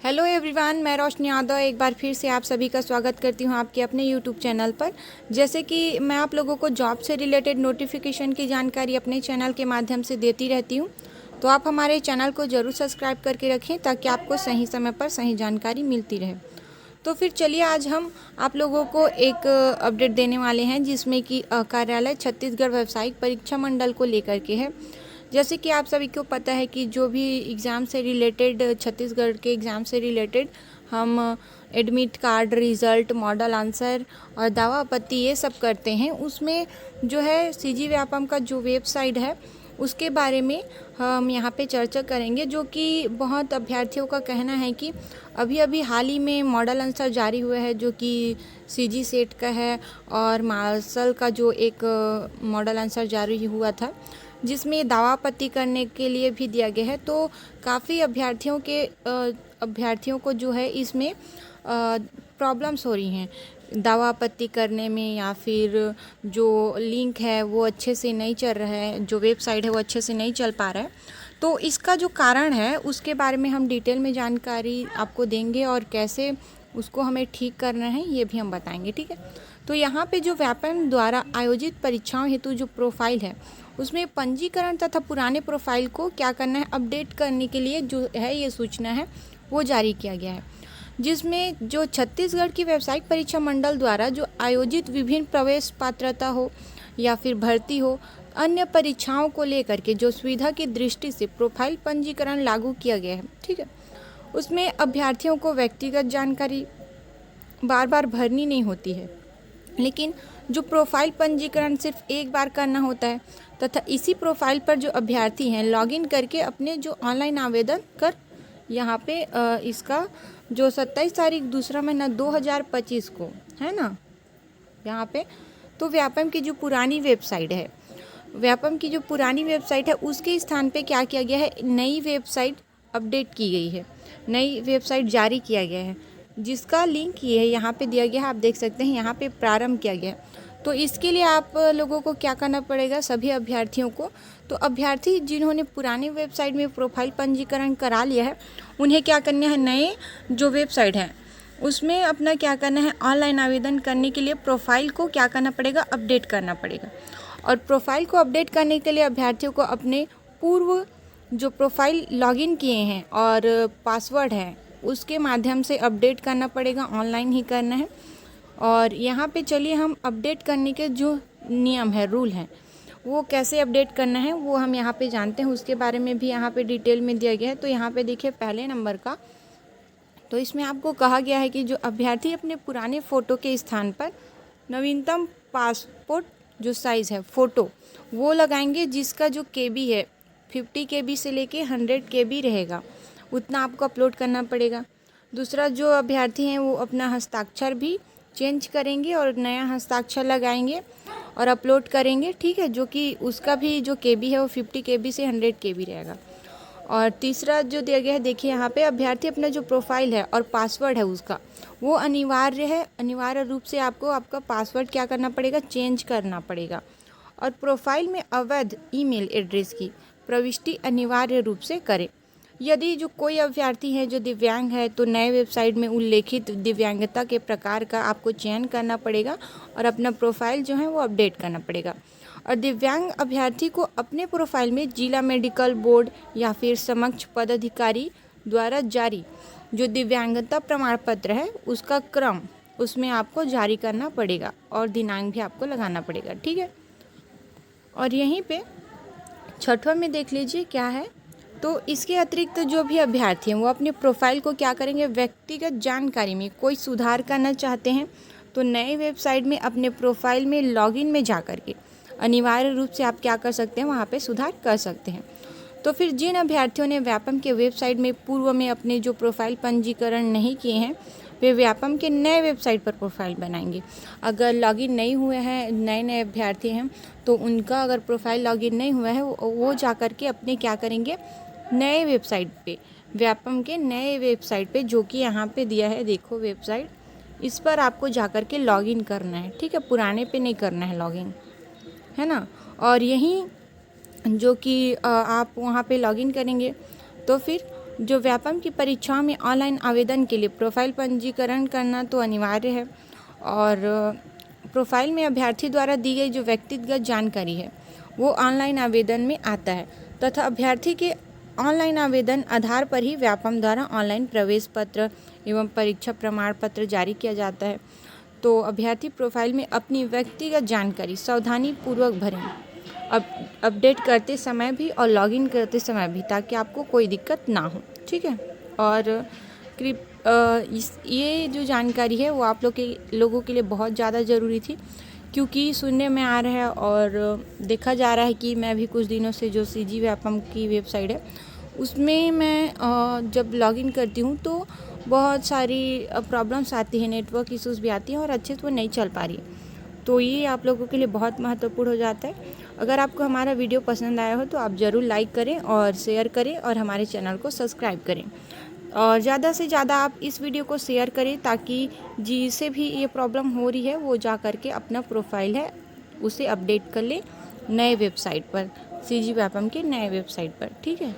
Hello everyone, मैं रोशनी यादव एक बार फिर से आप सभी का स्वागत करती हूं आपके अपने यूट्यूब चैनल पर। जैसे कि मैं आप लोगों को जॉब से रिलेटेड नोटिफिकेशन की जानकारी अपने चैनल के माध्यम से देती रहती हूं, तो आप हमारे चैनल को ज़रूर सब्सक्राइब करके रखें ताकि आपको सही समय पर सही जानकारी मिलती रहे। तो फिर चलिए आज हम आप लोगों को एक अपडेट देने वाले हैं जिसमें कि कार्यालय छत्तीसगढ़ व्यावसायिक परीक्षा मंडल को लेकर के है। जैसे कि आप सभी को पता है कि जो भी एग्ज़ाम से रिलेटेड छत्तीसगढ़ के एग्ज़ाम से रिलेटेड हम admit card, result, model answer और दावा आपत्ति ये सब करते हैं, उसमें जो है सीजी व्यापम का जो वेबसाइट है उसके बारे में हम यहाँ पे चर्चा करेंगे। जो कि बहुत अभ्यर्थियों का कहना है कि अभी अभी हाल ही में मॉडल आंसर जारी हुए हैं जो कि सीजी सेट का है और मार्शल का जो एक मॉडल आंसर जारी हुआ था जिसमें दावा आपत्ति करने के लिए भी दिया गया है। तो काफ़ी अभ्यर्थियों को जो है इसमें प्रॉब्लम्स हो रही हैं दावा आपत्ति करने में, या फिर जो लिंक है वो अच्छे से नहीं चल रहा है, जो वेबसाइट है वो अच्छे से नहीं चल पा रहा है। तो इसका जो कारण है उसके बारे में हम डिटेल में जानकारी आपको देंगे और कैसे उसको हमें ठीक करना है ये भी हम बताएंगे, ठीक है। तो यहाँ पे जो व्यापम द्वारा आयोजित परीक्षाओं हेतु जो प्रोफाइल है उसमें पंजीकरण तथा पुराने प्रोफाइल को क्या करना है, अपडेट करने के लिए जो है ये सूचना है वो जारी किया गया है, जिसमें जो छत्तीसगढ़ की व्यावसायिक परीक्षा मंडल द्वारा जो आयोजित विभिन्न प्रवेश पात्रता हो या फिर भर्ती हो अन्य परीक्षाओं को लेकर के जो सुविधा की दृष्टि से प्रोफाइल पंजीकरण लागू किया गया है, ठीक है। उसमें अभ्यर्थियों को व्यक्तिगत जानकारी बार बार भरनी नहीं होती है, लेकिन जो प्रोफाइल पंजीकरण सिर्फ एक बार करना होता है तथा इसी प्रोफाइल पर जो अभ्यर्थी हैं लॉगिन करके अपने जो ऑनलाइन आवेदन कर यहाँ पे इसका जो 27 तारीख दूसरा महीना 2025 को है ना यहाँ पे, तो व्यापम की जो पुरानी वेबसाइट है उसके स्थान पे क्या किया गया है, नई वेबसाइट अपडेट की गई है, नई वेबसाइट जारी किया गया है जिसका लिंक ये है यहाँ पे दिया गया है। आप देख सकते हैं यहाँ पे प्रारंभ किया गया है। तो इसके लिए आप लोगों को क्या करना पड़ेगा, सभी अभ्यर्थियों को, तो अभ्यर्थी जिन्होंने पुरानी वेबसाइट में प्रोफाइल पंजीकरण करा लिया है उन्हें क्या करना है, नए जो वेबसाइट है उसमें अपना क्या करना है, ऑनलाइन आवेदन करने के लिए प्रोफाइल को क्या करना पड़ेगा, अपडेट करना पड़ेगा। और प्रोफाइल को अपडेट करने के लिए अभ्यर्थियों को अपने पूर्व जो प्रोफाइल लॉगिन किए हैं और पासवर्ड है उसके माध्यम से अपडेट करना पड़ेगा, ऑनलाइन ही करना है। और यहाँ पे चलिए हम अपडेट करने के जो नियम है, रूल हैं, वो कैसे अपडेट करना है वो हम यहाँ पे जानते हैं, उसके बारे में भी यहाँ पे डिटेल में दिया गया है। तो यहाँ पे देखिए पहले नंबर का, तो इसमें आपको कहा गया है कि जो अभ्यर्थी अपने पुराने फ़ोटो के स्थान पर नवीनतम पासपोर्ट जो साइज़ है फ़ोटो वो लगाएंगे, जिसका जो KB है 50 KB से लेके 100 KB रहेगा, उतना आपको अपलोड करना पड़ेगा। दूसरा, जो अभ्यर्थी हैं वो अपना हस्ताक्षर भी चेंज करेंगे और नया हस्ताक्षर लगाएंगे और अपलोड करेंगे, ठीक है, जो कि उसका भी जो KB है वो 50 KB से 100 KB रहेगा। और तीसरा जो दिया गया है, देखिए यहाँ पे अभ्यर्थी अपना जो प्रोफाइल है और पासवर्ड है उसका वो अनिवार्य रूप से आपको आपका पासवर्ड क्या करना पड़ेगा, चेंज करना पड़ेगा। और प्रोफाइल में अवैध ईमेल एड्रेस की प्रविष्टि अनिवार्य रूप से करें। यदि जो कोई अभ्यर्थी है जो दिव्यांग है तो नए वेबसाइट में उल्लेखित दिव्यांगता के प्रकार का आपको चयन करना पड़ेगा और अपना प्रोफाइल जो है वो अपडेट करना पड़ेगा। और दिव्यांग अभ्यर्थी को अपने प्रोफाइल में जिला मेडिकल बोर्ड या फिर समक्ष पदाधिकारी द्वारा जारी जो दिव्यांगता प्रमाण पत्र है उसका क्रम उसमें आपको जारी करना पड़ेगा और दिनांक भी आपको लगाना पड़ेगा, ठीक है। और यहीं पे छठवां में देख लीजिए क्या है, तो इसके अतिरिक्त जो भी अभ्यर्थी हैं वो अपने प्रोफाइल को क्या करेंगे, व्यक्तिगत जानकारी में कोई सुधार करना चाहते हैं तो नए वेबसाइट में अपने प्रोफाइल में लॉगिन में जा कर के अनिवार्य रूप से आप क्या कर सकते हैं, वहाँ पे सुधार कर सकते हैं। तो फिर जिन अभ्यर्थियों ने व्यापम के वेबसाइट में पूर्व में अपने जो प्रोफाइल पंजीकरण नहीं किए हैं वे व्यापम के नए वेबसाइट पर प्रोफाइल बनाएंगे। अगर लॉगिन नहीं हुए हैं, नए अभ्यर्थी हैं, तो उनका अगर प्रोफाइल लॉगिन नहीं हुआ है वो जा कर के अपने क्या करेंगे, नए वेबसाइट पे, व्यापम के नए वेबसाइट पे जो कि यहाँ पे दिया है, देखो वेबसाइट, इस पर आपको जा कर के लॉगिन करना है, ठीक है, पुराने पे नहीं करना है लॉगिन, है ना। और यहीं जो कि आप वहाँ पे लॉगिन करेंगे तो फिर जो व्यापम की परीक्षाओं में ऑनलाइन आवेदन के लिए प्रोफाइल पंजीकरण करना तो अनिवार्य है और प्रोफाइल में अभ्यर्थी द्वारा दी गई जो व्यक्तिगत जानकारी है वो ऑनलाइन आवेदन में आता है तथा अभ्यर्थी के ऑनलाइन आवेदन आधार पर ही व्यापम द्वारा ऑनलाइन प्रवेश पत्र एवं परीक्षा प्रमाण पत्र जारी किया जाता है। तो अभ्यर्थी प्रोफाइल में अपनी व्यक्तिगत जानकारी सावधानी पूर्वक भरें, अपडेट करते समय भी और लॉगिन करते समय भी, ताकि आपको कोई दिक्कत ना हो। ठीक है। और ये जो जानकारी है वो आप लोगों के लिए बहुत ज़्यादा ज़रूरी थी, क्योंकि सुनने में आ रहा है और देखा जा रहा है कि मैं भी कुछ दिनों से जो सीजी व्यापम की वेबसाइट है उसमें मैं जब लॉगिन करती हूँ तो बहुत सारी प्रॉब्लम्स आती हैं, नेटवर्क इश्यूज़ भी आती हैं और अच्छे से वो नहीं चल पा रही। तो ये आप लोगों के लिए बहुत महत्वपूर्ण हो जाता है। अगर आपको हमारा वीडियो पसंद आया हो तो आप ज़रूर लाइक करें और शेयर करें और हमारे चैनल को सब्सक्राइब करें और ज़्यादा से ज़्यादा आप इस वीडियो को शेयर करें ताकि जिसे भी ये प्रॉब्लम हो रही है वो जा करके अपना प्रोफाइल है उसे अपडेट कर ले नए वेबसाइट पर, सीजी व्यापम के नए वेबसाइट पर। ठीक है।